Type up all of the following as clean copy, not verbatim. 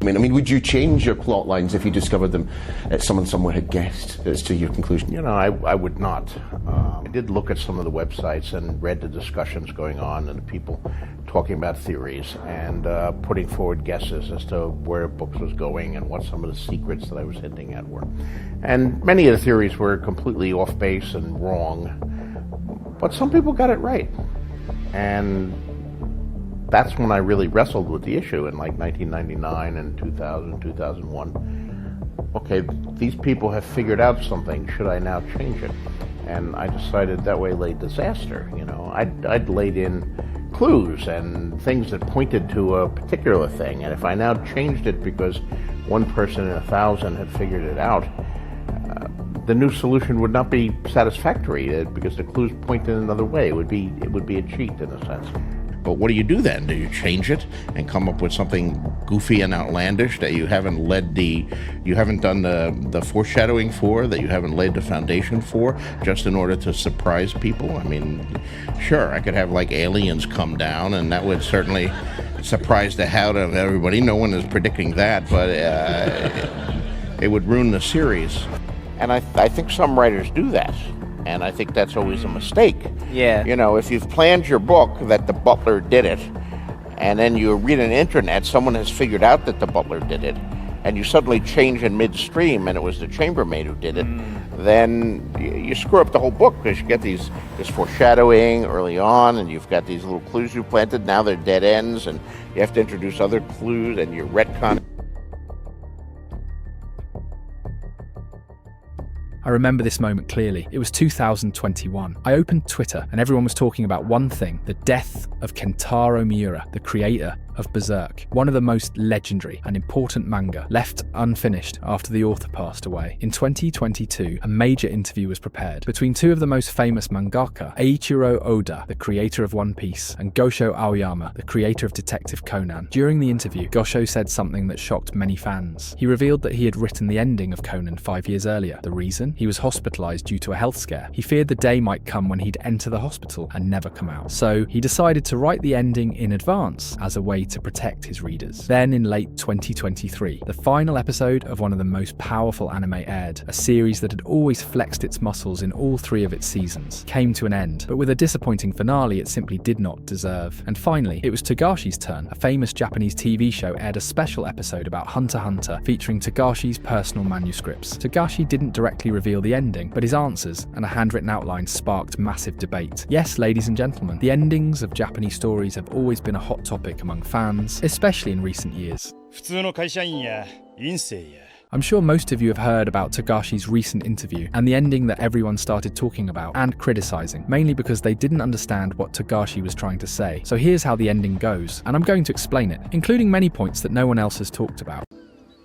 I mean, would you change your plot lines if you discovered them someone somewhere had guessed as to your conclusion? I would not. I did look at some of the websites and read the discussions going on and the people talking about theories and putting forward guesses as to where books was going and what some of the secrets that I was hinting at were. And many of the theories were completely off base and wrong, but some people got it right. And that's when I really wrestled with the issue in like 1999 and 2000, 2001. Okay, these people have figured out something. Should I now change it? And I decided that way lay disaster. I'd laid in clues and things that pointed to a particular thing. And if I now changed it because one person in 1,000 had figured it out, the new solution would not be satisfactory because the clues point in another way. It would be a cheat in a sense. But what do you do then? Do you change it and come up with something goofy and outlandish that you haven't done the foreshadowing for, that you haven't laid the foundation for, just in order to surprise people? I mean, sure, I could have like aliens come down, and that would certainly surprise the hell out of everybody. No one is predicting that, but it would ruin the series. And I think some writers do that. And I think that's always a mistake. Yeah. If you've planned your book that the butler did it, and then you read on the internet, someone has figured out that the butler did it, and you suddenly change in midstream and it was the chambermaid who did it, then you screw up the whole book because you get this foreshadowing early on, and you've got these little clues you planted, now they're dead ends, and you have to introduce other clues, and you're retconning. I remember this moment clearly. It was 2021. I opened Twitter and everyone was talking about one thing: the death of Kentaro Miura, the creator of Berserk, one of the most legendary and important manga left unfinished after the author passed away. In 2022, a major interview was prepared between two of the most famous mangaka, Eiichiro Oda, the creator of One Piece, and Gosho Aoyama, the creator of Detective Conan. During the interview, Gosho said something that shocked many fans. He revealed that he had written the ending of Conan 5 years earlier. The reason? He was hospitalized due to a health scare. He feared the day might come when he'd enter the hospital and never come out. So he decided to write the ending in advance as a way to protect his readers. Then in late 2023, the final episode of one of the most powerful anime aired, a series that had always flexed its muscles in all 3 of its seasons, came to an end, but with a disappointing finale it simply did not deserve. And finally, it was Togashi's turn. A famous Japanese TV show aired a special episode about Hunter x Hunter featuring Togashi's personal manuscripts. Togashi didn't directly reveal the ending, but his answers and a handwritten outline sparked massive debate. Yes, ladies and gentlemen, the endings of Japanese stories have always been a hot topic among fans, especially in recent years. I'm sure most of you have heard about Togashi's recent interview and the ending that everyone started talking about and criticizing, mainly because they didn't understand what Togashi was trying to say. So here's how the ending goes, and I'm going to explain it, including many points that no one else has talked about.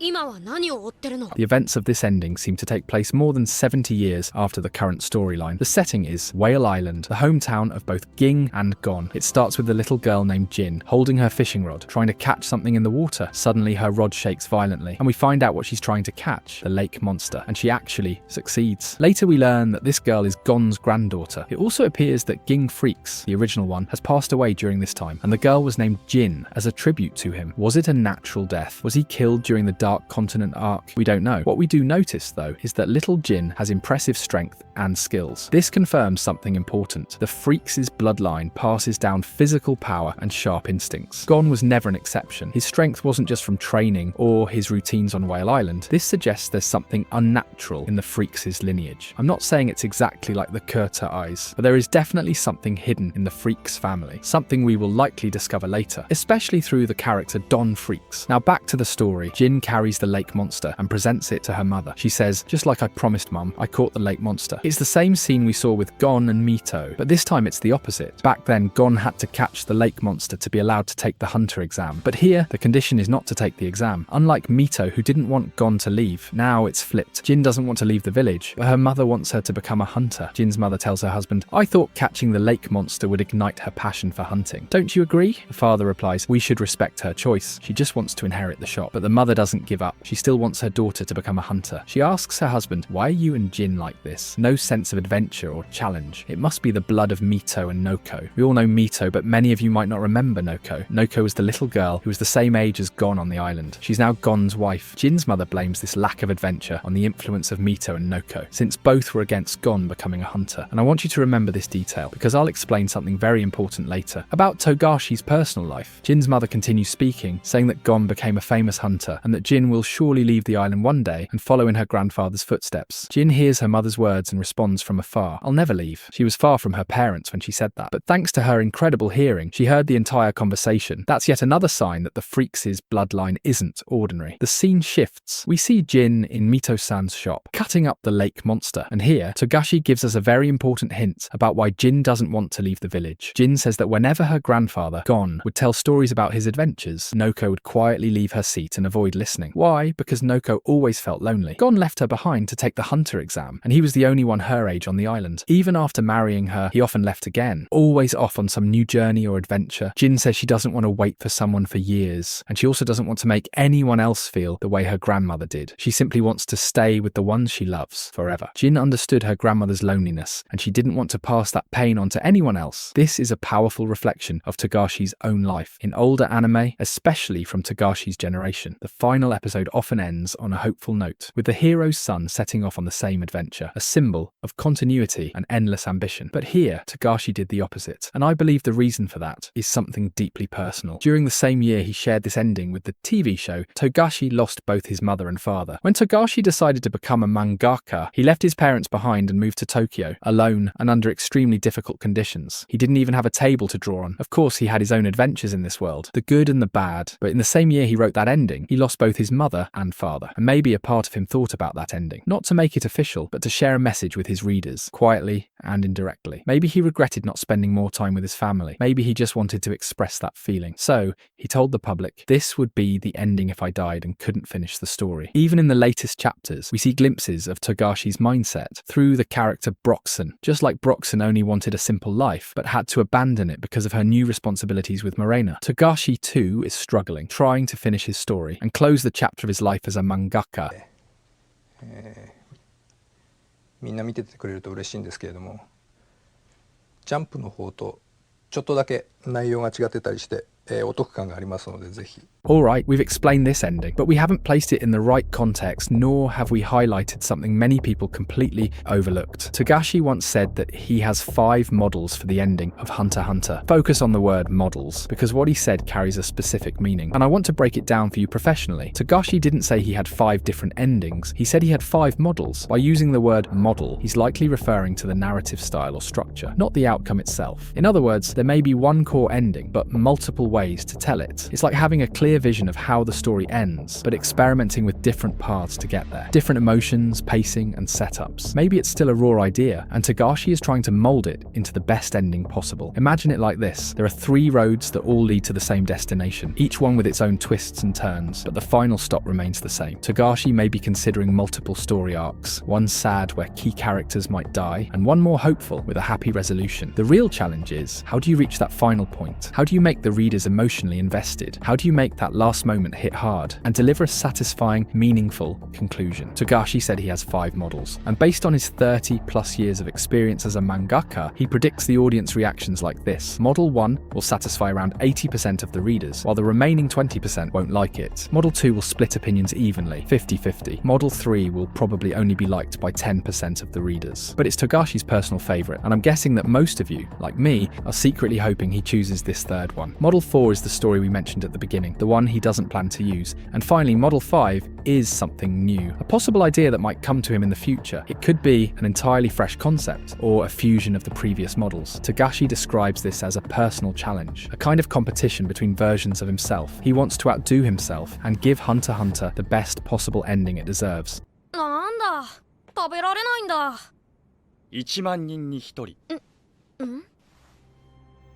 The events of this ending seem to take place more than 70 years after the current storyline. The setting is Whale Island, the hometown of both Ging and Gon. It starts with a little girl named Jin holding her fishing rod, trying to catch something in the water. Suddenly her rod shakes violently, and we find out what she's trying to catch, the lake monster, and she actually succeeds. Later we learn that this girl is Gon's granddaughter. It also appears that Ging Freaks, the original one, has passed away during this time, and the girl was named Jin as a tribute to him. Was it a natural death? Was he killed during the Dark Continent arc? We don't know. What we do notice, though, is that little Jin has impressive strength and skills. This confirms something important. The Freaks' bloodline passes down physical power and sharp instincts. Gon was never an exception. His strength wasn't just from training or his routines on Whale Island. This suggests there's something unnatural in the Freaks' lineage. I'm not saying it's exactly like the Kurta eyes, but there is definitely something hidden in the Freaks family, something we will likely discover later, especially through the character Don Freaks. Now back to the story. Jin carries the lake monster and presents it to her mother. She says, "Just like I promised, Mum, I caught the lake monster." It's the same scene we saw with Gon and Mito, but this time it's the opposite. Back then, Gon had to catch the lake monster to be allowed to take the hunter exam, but here, the condition is not to take the exam. Unlike Mito, who didn't want Gon to leave, now it's flipped. Jin doesn't want to leave the village, but her mother wants her to become a hunter. Jin's mother tells her husband, "I thought catching the lake monster would ignite her passion for hunting. Don't you agree?" The father replies, "We should respect her choice. She just wants to inherit the shop." But the mother doesn't give up. She still wants her daughter to become a hunter. She asks her husband, why are you and Jin like this? No sense of adventure or challenge. It must be the blood of Mito and Noko. We all know Mito, but many of you might not remember Noko. Noko was the little girl who was the same age as Gon on the island. She's now Gon's wife. Jin's mother blames this lack of adventure on the influence of Mito and Noko, since both were against Gon becoming a hunter. And I want you to remember this detail, because I'll explain something very important later. About Togashi's personal life, Jin's mother continues speaking, saying that Gon became a famous hunter, and that Jin will surely leave the island one day and follow in her grandfather's footsteps. Jin hears her mother's words and responds from afar, I'll never leave. She was far from her parents when she said that, but thanks to her incredible hearing, she heard the entire conversation. That's yet another sign that the Freaks' bloodline isn't ordinary. The scene shifts. We see Jin in Mito-san's shop, cutting up the lake monster, and here, Togashi gives us a very important hint about why Jin doesn't want to leave the village. Jin says that whenever her grandfather, Gon, would tell stories about his adventures, Noko would quietly leave her seat and avoid listening. Why? Because Noko always felt lonely. Gon left her behind to take the hunter exam, and he was the only one her age on the island. Even after marrying her, he often left again, always off on some new journey or adventure. Jin says she doesn't want to wait for someone for years, and she also doesn't want to make anyone else feel the way her grandmother did. She simply wants to stay with the ones she loves forever. Jin understood her grandmother's loneliness, and she didn't want to pass that pain on to anyone else. This is a powerful reflection of Togashi's own life. In older anime, especially from Togashi's generation, the final episode often ends on a hopeful note, with the hero's son setting off on the same adventure, a symbol of continuity and endless ambition. But here, Togashi did the opposite, and I believe the reason for that is something deeply personal. During the same year he shared this ending with the TV show, Togashi lost both his mother and father. When Togashi decided to become a mangaka, he left his parents behind and moved to Tokyo, alone and under extremely difficult conditions. He didn't even have a table to draw on. Of course, he had his own adventures in this world, the good and the bad, but in the same year he wrote that ending, he lost both his mother and father. And maybe a part of him thought about that ending, not to make it official, but to share a message with his readers, quietly and indirectly. Maybe he regretted not spending more time with his family. Maybe he just wanted to express that feeling. So, he told the public, this would be the ending if I died and couldn't finish the story. Even in the latest chapters, we see glimpses of Togashi's mindset through the character Broxon. Just like Broxon only wanted a simple life, but had to abandon it because of her new responsibilities with Morena, Togashi too is struggling, trying to finish his story and close the chapter of his life as a mangaka. みんな見ててくれると嬉しいんですけれども、ジャンプの方とちょっとだけ内容が違ってたりして、お得感がありますのでぜひ。 Alright, we've explained this ending, but we haven't placed it in the right context, nor have we highlighted something many people completely overlooked. Togashi once said that he has 5 models for the ending of Hunter x Hunter. Focus on the word models, because what he said carries a specific meaning, and I want to break it down for you professionally. Togashi didn't say he had 5 different endings, he said he had 5 models. By using the word model, he's likely referring to the narrative style or structure, not the outcome itself. In other words, there may be one core ending, but multiple ways to tell it. It's like having a clear vision of how the story ends, but experimenting with different paths to get there. Different emotions, pacing, and setups. Maybe it's still a raw idea, and Togashi is trying to mold it into the best ending possible. Imagine it like this. There are 3 roads that all lead to the same destination, each one with its own twists and turns, but the final stop remains the same. Togashi may be considering multiple story arcs, one sad where key characters might die, and one more hopeful with a happy resolution. The real challenge is, how do you reach that final point? How do you make the readers emotionally invested? How do you make that last moment hit hard and deliver a satisfying, meaningful conclusion? Togashi said he has 5 models, and based on his 30+ years of experience as a mangaka, he predicts the audience reactions like this. Model 1 will satisfy around 80% of the readers, while the remaining 20% won't like it. Model 2 will split opinions evenly, 50-50. Model 3 will probably only be liked by 10% of the readers. But it's Togashi's personal favourite, and I'm guessing that most of you, like me, are secretly hoping he chooses this third one. Model 4 is the story we mentioned at the beginning, the one he doesn't plan to use. And finally, Model 5 is something new, a possible idea that might come to him in the future. It could be an entirely fresh concept, or a fusion of the previous models. Togashi describes this as a personal challenge, a kind of competition between versions of himself. He wants to outdo himself and give Hunter x Hunter the best possible ending it deserves. なんだ、食べられないんだ。1万人に1人。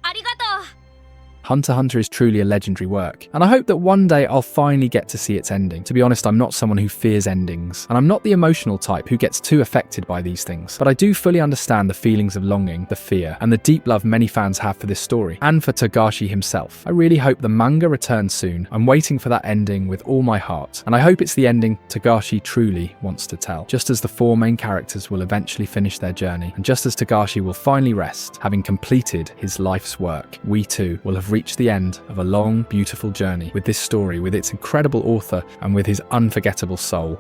ありがとう。Hunter x Hunter is truly a legendary work, and I hope that one day I'll finally get to see its ending. To be honest, I'm not someone who fears endings, and I'm not the emotional type who gets too affected by these things, but I do fully understand the feelings of longing, the fear, and the deep love many fans have for this story, and for Togashi himself. I really hope the manga returns soon. I'm waiting for that ending with all my heart, and I hope it's the ending Togashi truly wants to tell. Just as the four main characters will eventually finish their journey, and just as Togashi will finally rest, having completed his life's work, we too will have reached the end of a long, beautiful journey with this story, with its incredible author, and with his unforgettable soul.